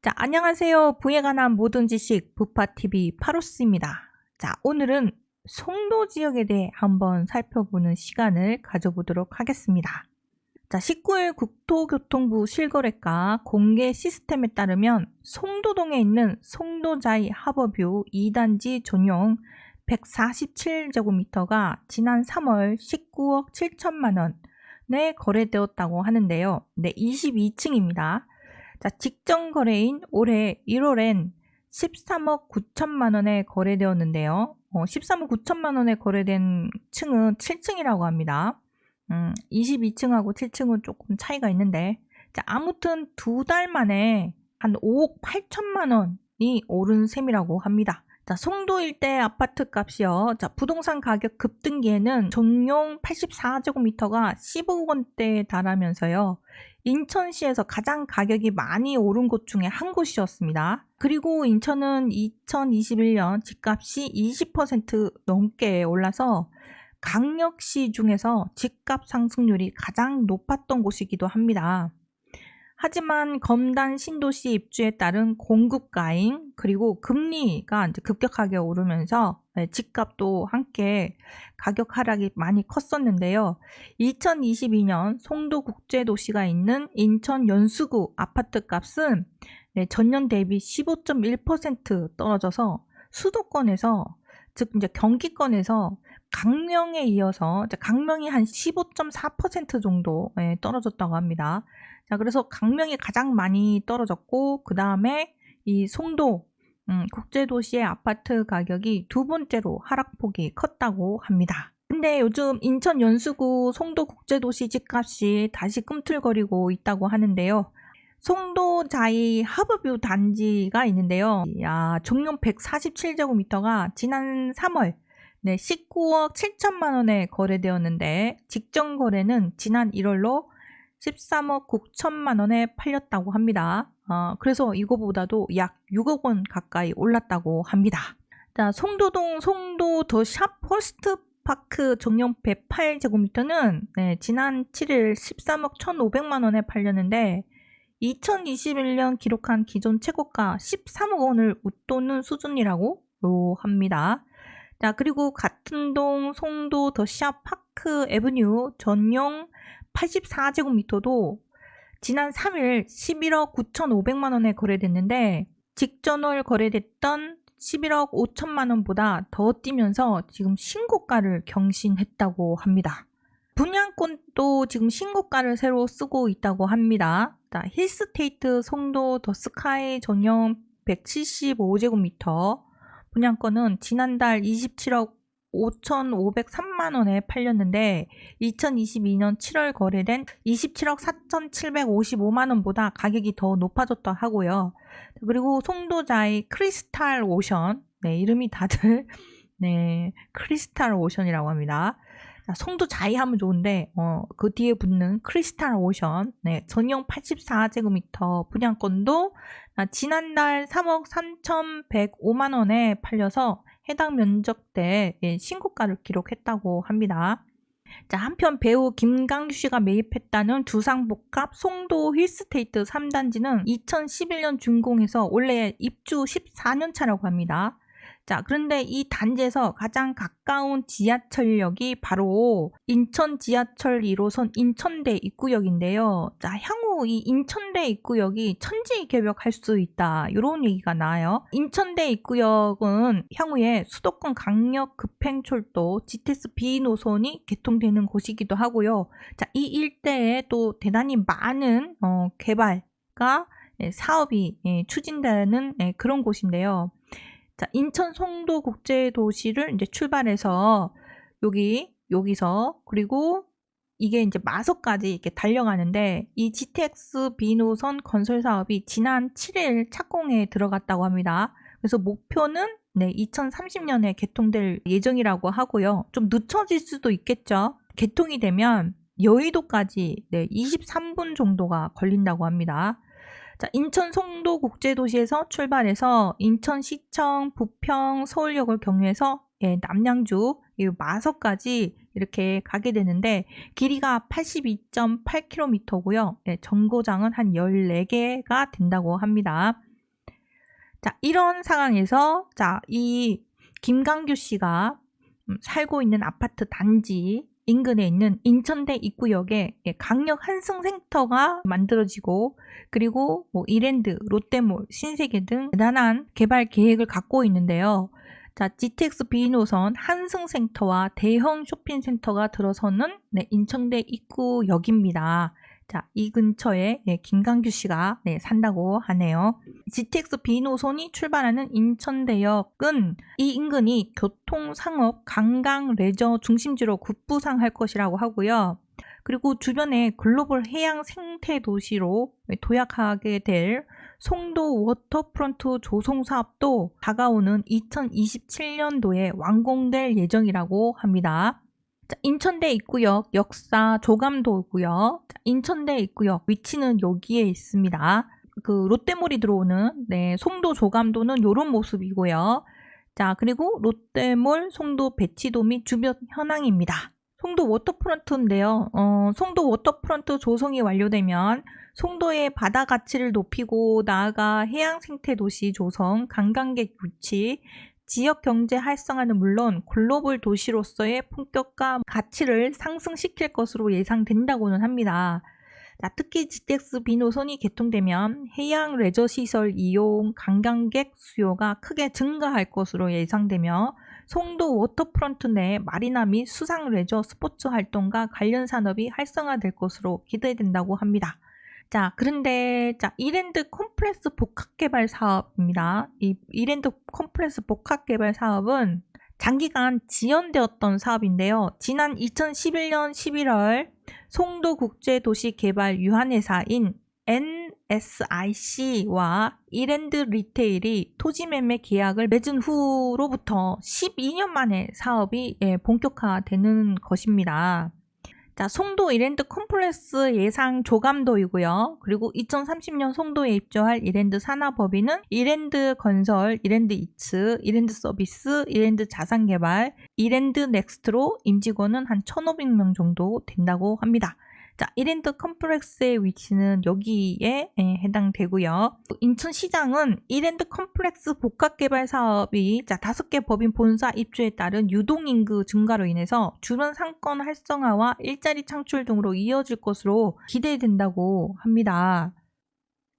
자, 안녕하세요. 부에 관한 모든 지식 부파TV 파로스입니다. 자, 오늘은 송도 지역에 대해 한번 살펴보는 시간을 가져보도록 하겠습니다. 자, 19일 국토교통부 실거래가 공개 시스템에 따르면 송도동에 있는 송도자이 하버뷰 2단지 전용 147제곱미터가 지난 3월 19억 7천만 원에 거래되었다고 하는데요. 네, 22층입니다. 자, 직전 거래인 올해 1월엔 13억 9천만 원에 거래되었는데요. 13억 9천만 원에 거래된 층은 7층이라고 합니다. 22층하고 7층은 조금 차이가 있는데, 자, 아무튼 2달 만에 한 5억 8천만 원이 오른 셈이라고 합니다. 자, 송도 일대 아파트 값이요. 자, 부동산 가격 급등기에는 전용 84제곱미터가 15억 원대에 달하면서요. 인천시에서 가장 가격이 많이 오른 곳 중에 한 곳이었습니다. 그리고 인천은 2021년 집값이 20% 넘게 올라서 강력시 중에서 집값 상승률이 가장 높았던 곳이기도 합니다. 하지만 검단 신도시 입주에 따른 공급 과잉 그리고 금리가 이제 급격하게 오르면서 집값도 함께 가격 하락이 많이 컸었는데요. 2022년 송도 국제도시가 있는 인천 연수구 아파트 값은 전년 대비 15.1% 떨어져서 수도권에서 즉 이제 경기권에서 강명에 이어서 강명이 한 15.4% 정도 떨어졌다고 합니다. 자, 그래서 강명이 가장 많이 떨어졌고 그 다음에 이 송도 국제도시의 아파트 가격이 두 번째로 하락폭이 컸다고 합니다. 근데 요즘 인천 연수구 송도 국제도시 집값이 다시 꿈틀거리고 있다고 하는데요. 송도자이 하버뷰 단지가 있는데요. 정용 147제곱미터가 지난 3월 19억 7천만 원에 거래되었는데 직전 거래는 지난 1월로 13억 9천만 원에 팔렸다고 합니다. 그래서 이거보다도 약 6억 원 가까이 올랐다고 합니다. 자, 송도동 송도 더 샵 퍼스트 파크 정용 108제곱미터는 지난 7일 13억 1,500만 원에 팔렸는데 2021년 기록한 기존 최고가 13억 원을 웃도는 수준이라고 합니다. 자, 그리고 같은 동 송도 더 샵 파크 에브뉴 전용 84제곱미터도 지난 3일 11억 9,500만 원에 거래됐는데 직전월 거래됐던 11억 5천만 원보다 더 뛰면서 지금 신고가를 경신했다고 합니다. 분양권도 지금 신고가를 새로 쓰고 있다고 합니다. 자, 힐스테이트 송도 더 스카이 전용 175제곱미터 분양권은 지난달 27억 5,503만 원에 팔렸는데 2022년 7월 거래된 27억 4,755만 원보다 가격이 더 높아졌다 하고요. 그리고 송도자이 크리스탈 오션, 이름이 다들 크리스탈 오션이라고 합니다. 자, 송도자이 하면 좋은데 그 뒤에 붙는 크리스탈 오션 전용 84제곱미터 분양권도 지난달 3억 3,105만 원에 팔려서 해당 면적대 신고가를 기록했다고 합니다. 자, 한편 배우 김강규 씨가 매입했다는 두상복합 송도 힐스테이트 3단지는 2011년 준공해서 원래 입주 14년 차라고 합니다. 자, 그런데 이 단지에서 가장 가까운 지하철역이 바로 인천 지하철 1호선 인천대 입구역인데요. 자, 향후 이 인천대 입구역이 천지 개벽할 수 있다. 이런 얘기가 나와요. 인천대 입구역은 향후에 수도권 강력 급행철도 GTX B 노선이 개통되는 곳이기도 하고요. 자, 이 일대에 또 대단히 많은 개발과 사업이 추진되는 그런 곳인데요. 자, 인천 송도 국제도시를 이제 출발해서 여기서 그리고 이게 이제 마석까지 이렇게 달려가는데 이 GTX B 노선 건설 사업이 지난 7일 착공에 들어갔다고 합니다. 그래서 목표는 2030년에 개통될 예정이라고 하고요. 좀 늦춰질 수도 있겠죠. 개통이 되면 여의도까지 23분 정도가 걸린다고 합니다. 자, 인천 송도 국제도시에서 출발해서 인천시청, 부평, 서울역을 경유해서 남양주, 마석까지 이렇게 가게 되는데 길이가 82.8km고요. 정거장은 한 14개가 된다고 합니다. 자, 이런 상황에서 이 김강규 씨가 살고 있는 아파트 단지 인근에 있는 인천대 입구역에 강력 한승센터가 만들어지고, 그리고 이랜드, 롯데몰, 신세계 등 대단한 개발 계획을 갖고 있는데요. 자, GTX B노선 한승센터와 대형 쇼핑센터가 들어서는 인천대 입구역입니다. 자, 이 근처에 김강규 씨가 산다고 하네요. GTX B노선이 출발하는 인천대역은 이 인근이 교통, 상업, 관광, 레저 중심지로 급부상할 것이라고 하고요. 그리고 주변에 글로벌 해양 생태 도시로 도약하게 될 송도 워터프론트 조성 사업도 다가오는 2027년도에 완공될 예정이라고 합니다. 자, 인천대 입구역 역사 조감도고요. 자, 인천대 입구역 위치는 여기에 있습니다. 그 롯데몰이 들어오는 송도 조감도는 이런 모습이고요. 자, 그리고 롯데몰 송도 배치도 및 주변 현황입니다. 송도 워터프론트인데요. 송도 워터프론트 조성이 완료되면 송도의 바다 가치를 높이고 나아가 해양 생태 도시 조성, 관광객 유치, 지역 경제 활성화는 물론 글로벌 도시로서의 품격과 가치를 상승시킬 것으로 예상된다고는 합니다. 자, 특히 GTX B노선이 개통되면 해양 레저 시설 이용, 관광객 수요가 크게 증가할 것으로 예상되며 송도 워터프론트 내 마리나 및 수상 레저 스포츠 활동과 관련 산업이 활성화될 것으로 기대된다고 합니다. 자, 그런데 이랜드 컴플렉스 복합개발 사업입니다. 이 이랜드 컴플렉스 복합개발 사업은 장기간 지연되었던 사업인데요. 지난 2011년 11월 송도국제도시개발 유한회사인 NSIC와 이랜드 리테일이 토지 매매 계약을 맺은 후로부터 12년 만에 사업이 본격화되는 것입니다. 자, 송도 이랜드 컴플렉스 예상 조감도이고요. 그리고 2030년 송도에 입주할 이랜드 산하법인은 이랜드 건설, 이랜드 이츠, 이랜드 서비스, 이랜드 자산개발, 이랜드 넥스트로 임직원은 한 1,500명 정도 된다고 합니다. 자, 이랜드 컴플렉스의 위치는 여기에 해당되고요. 인천시장은 이랜드 컴플렉스 복합개발 사업이 5개 법인 본사 입주에 따른 유동인구 증가로 인해서 주변 상권 활성화와 일자리 창출 등으로 이어질 것으로 기대된다고 합니다.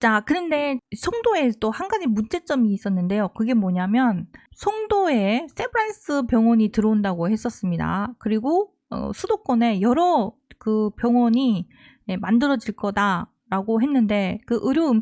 자, 그런데 송도에 또 한 가지 문제점이 있었는데요. 그게 뭐냐면 송도에 세브란스 병원이 들어온다고 했었습니다. 그리고 수도권에 여러 그 병원이 만들어질 거다라고 했는데 그 의료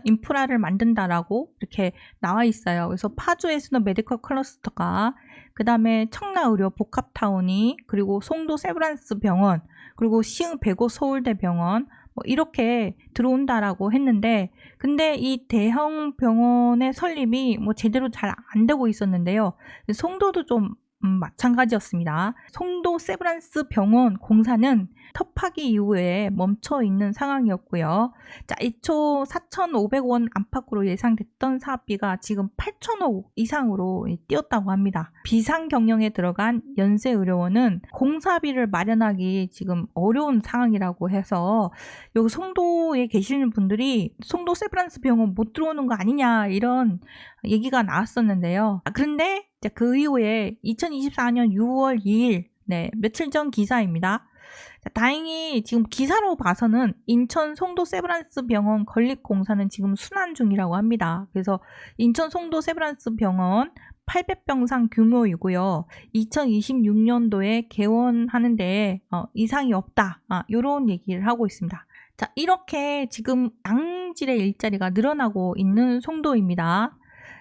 인프라를 만든다라고 이렇게 나와 있어요. 그래서 파주에서는 메디컬 클러스터가, 그 다음에 청라의료 복합타운이, 그리고 송도 세브란스 병원, 그리고 시흥 백오 서울대병원 이렇게 들어온다라고 했는데, 근데 이 대형 병원의 설립이 제대로 잘 안 되고 있었는데요. 송도도 좀 마찬가지였습니다. 송도 세브란스 병원 공사는 터파기 이후에 멈춰 있는 상황이었고요. 자, 1초 4,500원 안팎으로 예상됐던 사업비가 지금 8,000억 이상으로 뛰었다고 합니다. 비상 경영에 들어간 연세의료원은 공사비를 마련하기 지금 어려운 상황이라고 해서 여기 송도에 계시는 분들이 송도 세브란스 병원 못 들어오는 거 아니냐 이런 얘기가 나왔었는데요. 그런데 그 이후에 2024년 6월 2일 며칠 전 기사입니다. 다행히 지금 기사로 봐서는 인천 송도 세브란스 병원 건립 공사는 지금 순환 중이라고 합니다. 그래서 인천 송도 세브란스 병원 800병상 규모이고요. 2026년도에 개원하는데 이상이 없다. 이런 얘기를 하고 있습니다. 자, 이렇게 지금 양질의 일자리가 늘어나고 있는 송도입니다.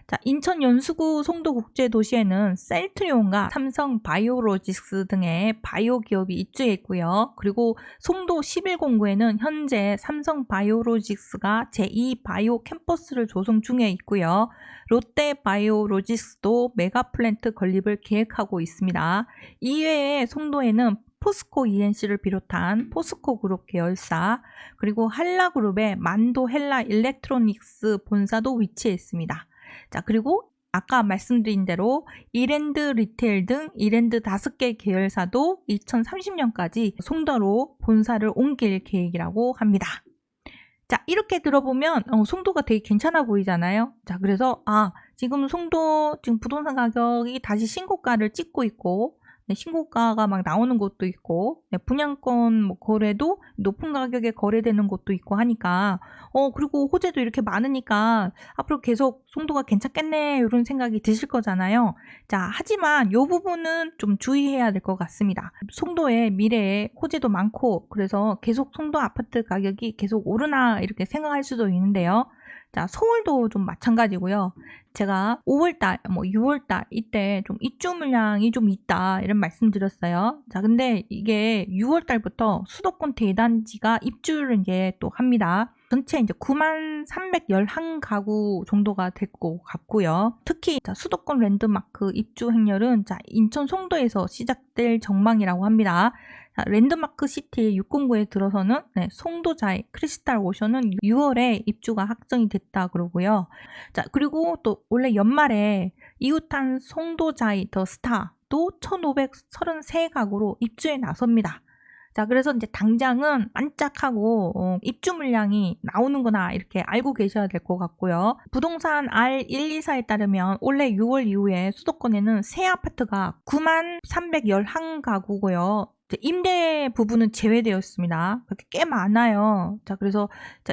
자, 인천 연수구 송도국제도시에는 셀트리온과 삼성 바이오로직스 등의 바이오 기업이 입주해 있고요. 그리고 송도 11공구에는 현재 삼성 바이오로직스가 제2 바이오 캠퍼스를 조성 중에 있고요. 롯데 바이오로직스도 메가 플랜트 건립을 계획하고 있습니다. 이외에 송도에는 포스코 ENC를 비롯한 포스코 그룹 계열사, 그리고 한라그룹의 만도 헬라 일렉트로닉스 본사도 위치해 있습니다. 자, 그리고 아까 말씀드린 대로 이랜드 리테일 등 이랜드 5개 계열사도 2030년까지 송도로 본사를 옮길 계획이라고 합니다. 자, 이렇게 들어보면 송도가 되게 괜찮아 보이잖아요. 자, 그래서 지금 송도 지금 부동산 가격이 다시 신고가를 찍고 있고, 네, 신고가가 막 나오는 곳도 있고, 네, 분양권 뭐 거래도 높은 가격에 거래되는 곳도 있고 하니까, 그리고 호재도 이렇게 많으니까 앞으로 계속 송도가 괜찮겠네 이런 생각이 드실 거잖아요. 자, 하지만 이 부분은 좀 주의해야 될 것 같습니다. 송도의 미래에 호재도 많고, 그래서 계속 송도 아파트 가격이 계속 오르나 이렇게 생각할 수도 있는데요. 자, 서울도 좀 마찬가지고요. 제가 5월달, 6월달 이때 좀 입주 물량이 좀 있다 이런 말씀드렸어요. 자, 근데 이게 6월달부터 수도권 대단지가 입주를 이제 또 합니다. 전체 이제 93,311가구 정도가 될 것 같고요. 특히 수도권 랜드마크 입주 행렬은 인천 송도에서 시작될 전망이라고 합니다. 자, 랜드마크 시티 609에 들어서는 송도자이 크리스탈 오션은 6월에 입주가 확정이 됐다 그러고요. 자, 그리고 또 원래 연말에 이웃한 송도자이 더 스타도 1,533가구로 입주에 나섭니다. 자, 그래서 이제 당장은 반짝하고 입주 물량이 나오는구나 이렇게 알고 계셔야 될 것 같고요. 부동산 R124에 따르면 올해 6월 이후에 수도권에는 새 아파트가 93,311가구고요. 임대 부분은 제외되었습니다. 그렇게 꽤 많아요. 자, 그래서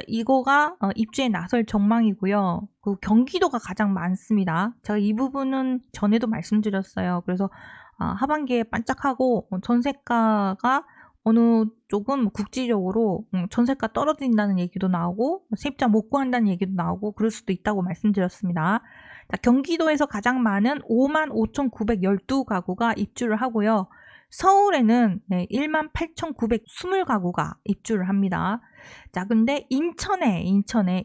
이거가 입주에 나설 전망이고요. 그 경기도가 가장 많습니다. 제가 이 부분은 전에도 말씀드렸어요. 그래서 하반기에 반짝하고 전세가가 어느 쪽은 국지적으로 전세가 떨어진다는 얘기도 나오고 세입자 못 구한다는 얘기도 나오고 그럴 수도 있다고 말씀드렸습니다. 자, 경기도에서 가장 많은 55,912가구가 입주를 하고요. 서울에는 18,920가구가 입주를 합니다. 자, 근데 인천에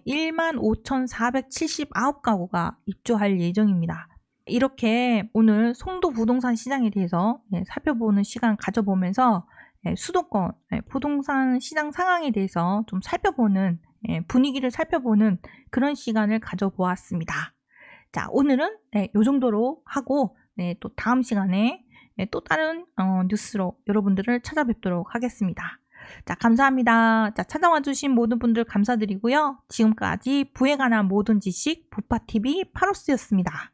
15,479가구가 입주할 예정입니다. 이렇게 오늘 송도 부동산 시장에 대해서 살펴보는 시간 가져보면서 수도권 부동산 시장 상황에 대해서 좀 살펴보는 분위기를 살펴보는 그런 시간을 가져보았습니다. 자, 오늘은 이 정도로 하고 또 다음 시간에 또 다른 뉴스로 여러분들을 찾아뵙도록 하겠습니다. 자, 감사합니다. 자, 찾아와 주신 모든 분들 감사드리고요. 지금까지 부에 관한 모든 지식 보파TV 파로스였습니다.